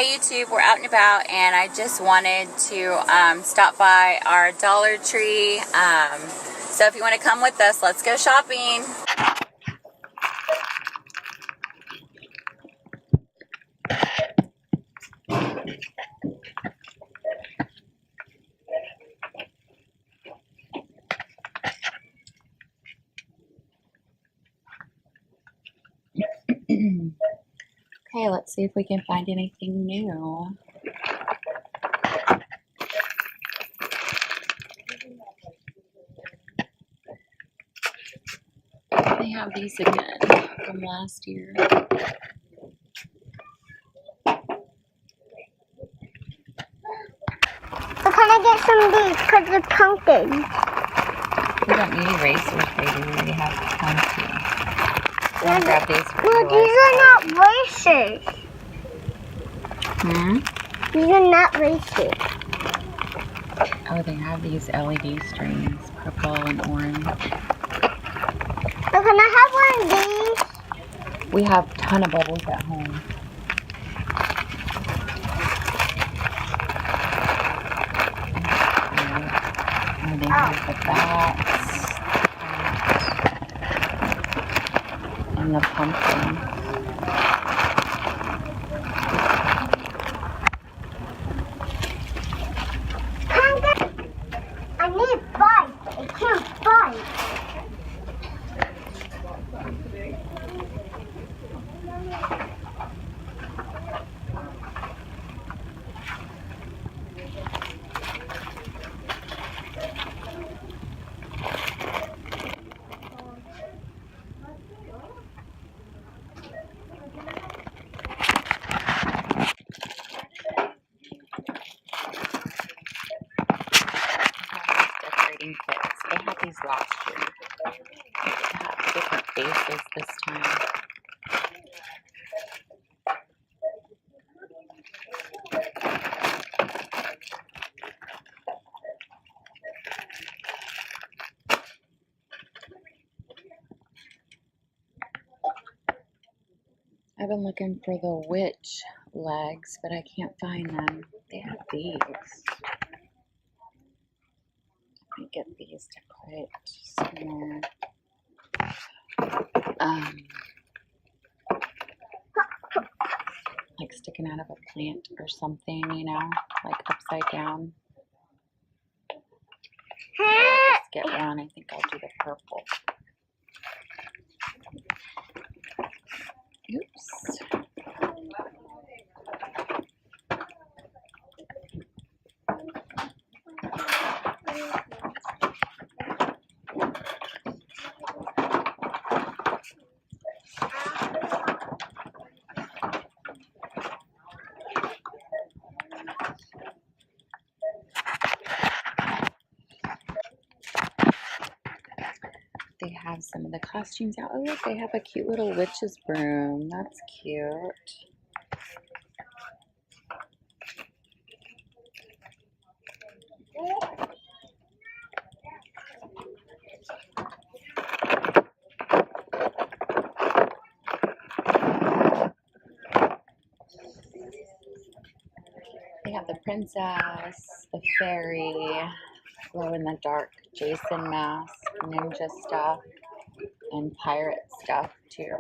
Hey YouTube, we're out and about, and I just wanted to stop by our Dollar Tree. So if you want to come with us, let's go shopping. Okay, let's see if we can find anything new. They have these again from last year. So can I get some of these because they're pumpkins? We don't need erasers, baby. We already have plenty. I'm gonna grab these for No, these are not erasers. These are not erasers. Oh, they have these LED strings, purple and orange. So can I have one of these? We have a ton of bubbles at home. And they have the bats and the pumpkin. I need 5. I can't find. Decorating kits. They had these last year. They have different faces this time. I've been looking for the witch legs, but I can't find them. They have these. Let me get these to put somewhere. Like sticking out of a plant or something, you know, like upside down. I'll just get one. I think I'll do the purple. Oops. They have some of the costumes out. Oh, look, they have a cute little witch's broom. That's cute. They have the princess, the fairy, glow in the dark Jason mask, ninja stuff, and pirate stuff too.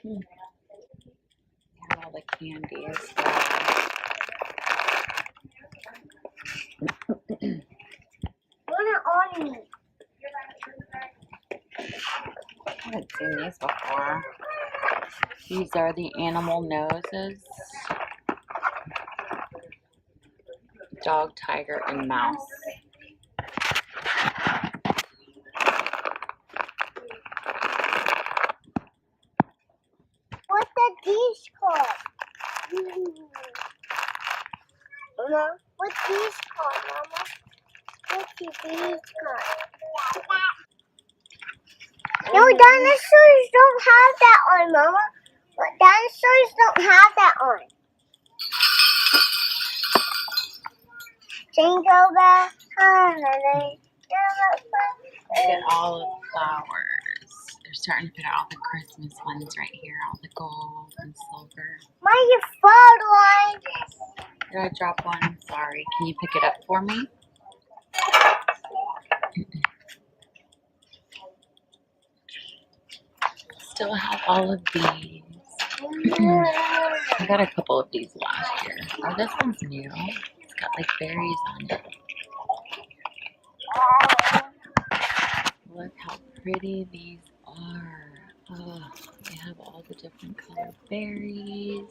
They have all the candy as well. Put it on me. I haven't seen these before. These are the animal noses. Dog, tiger, and mouse. What are these called? Mama, what's these called, Mama? What's these called? No, dinosaurs don't have that on, Mama. Dinosaurs don't have that on. Jingle bell, holiday. Look at all of the flowers. They're starting to put out all the Christmas ones right here, all the gold and silver. Why you fall one? Did I drop one? I'm sorry. Can you pick it up for me? Still have all of these. I got a couple of these last year. Oh, this one's new. It's got like berries on it. Look how pretty these are. Oh, they have all the different colored berries.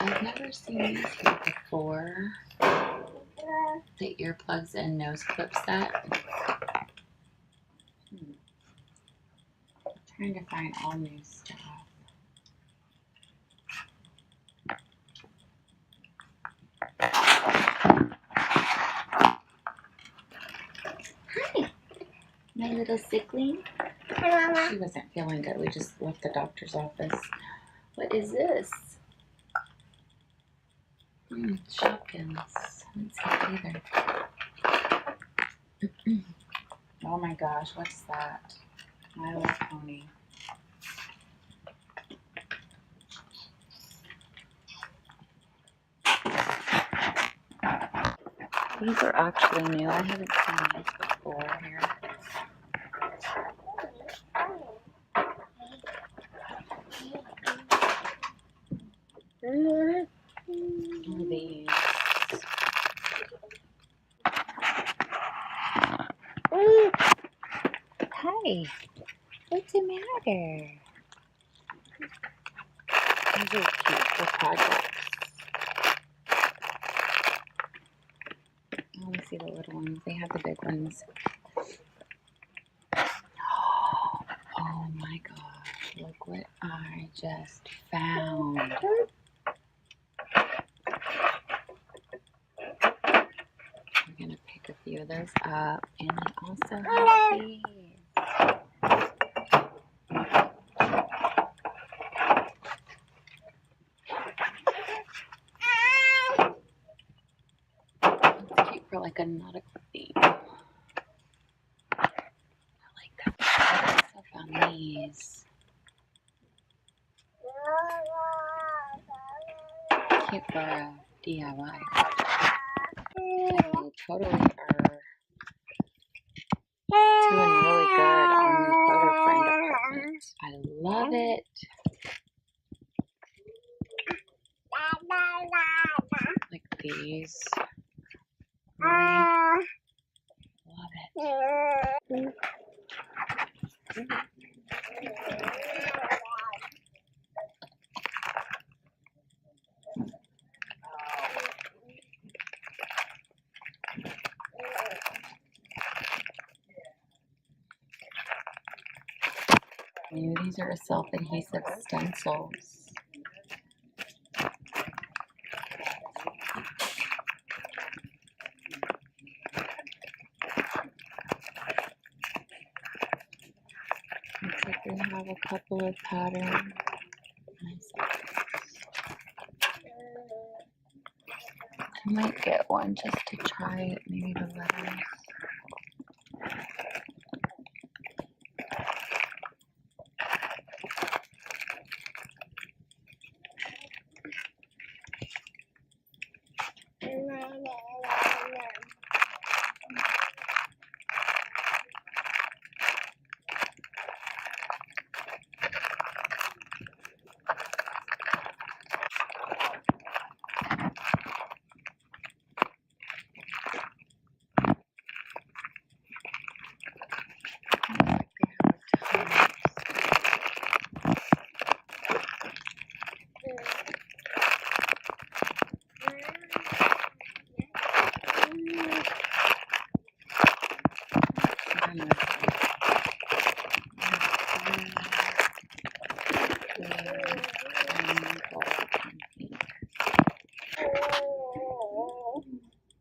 I've never seen these here before. The earplugs and nose clip set. Trying to find all new stuff. Hi, my little sickling. Hi, Mama. She wasn't feeling good. We just left the doctor's office. What is this? Shopkins. I didn't see it either. Oh my gosh, what's that? My Little Pony. These are actually new. I haven't seen these before here. What are these? Hi, what's the matter? These are cute for projects. Oh, let me see the little ones. They have the big ones. Oh my gosh, look what I just found. We're gonna pick a few of those up, and they also have these. It's cute for like a nautical theme. I like that. I also found these. Cute for a DIY project. They totally are doing really good on the photo frame department. I love it. Like these. Really love it. These are self-adhesive stencils. Looks like they have a couple of patterns. I might get one just to try it, maybe the letters.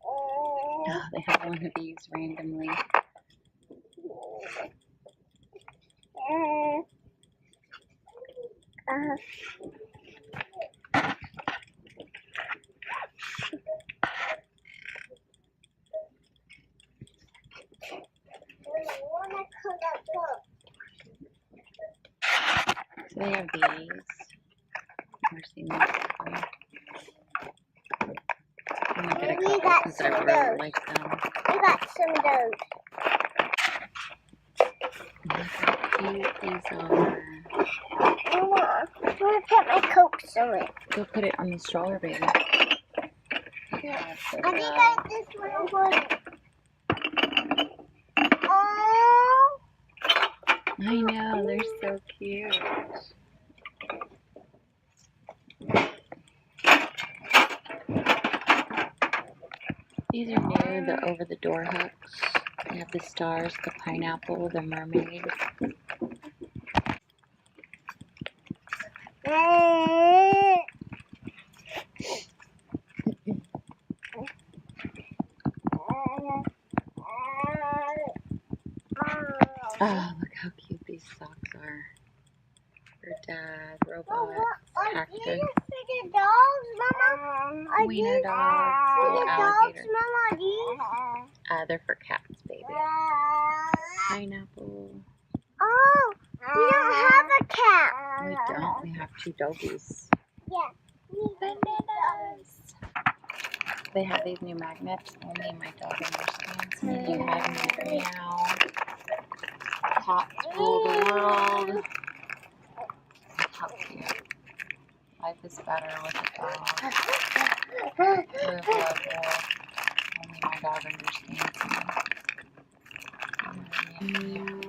Oh, they have one of these randomly. So they have these. Never seen these before. I'm gonna get a couple since I really like them. We got some of those. Look how cute these are. Mama, I'm gonna put my Cokes on it. Go put it on the stroller, baby. Yeah. I think I this one was. Oh. I know, they're so cute. These are new, the over-the-door hooks. They have the stars, the pineapple, the mermaid. Oh, look how cute these socks are. For Dad, robots, cactus. Are these for the dogs, Mama? Are Wiener these dogs, for little the dogs, alligator. Mama? Are these? They're for cats, baby. Pineapple. Oh, we don't have a cat. We don't. We have two doggies. Yeah. Bananas. They have these new magnets. Only my dog understands me. You have me meow. Cats rule the world. Look how cute. Life is better with a dog. Live, love, love. Only my dog understands me.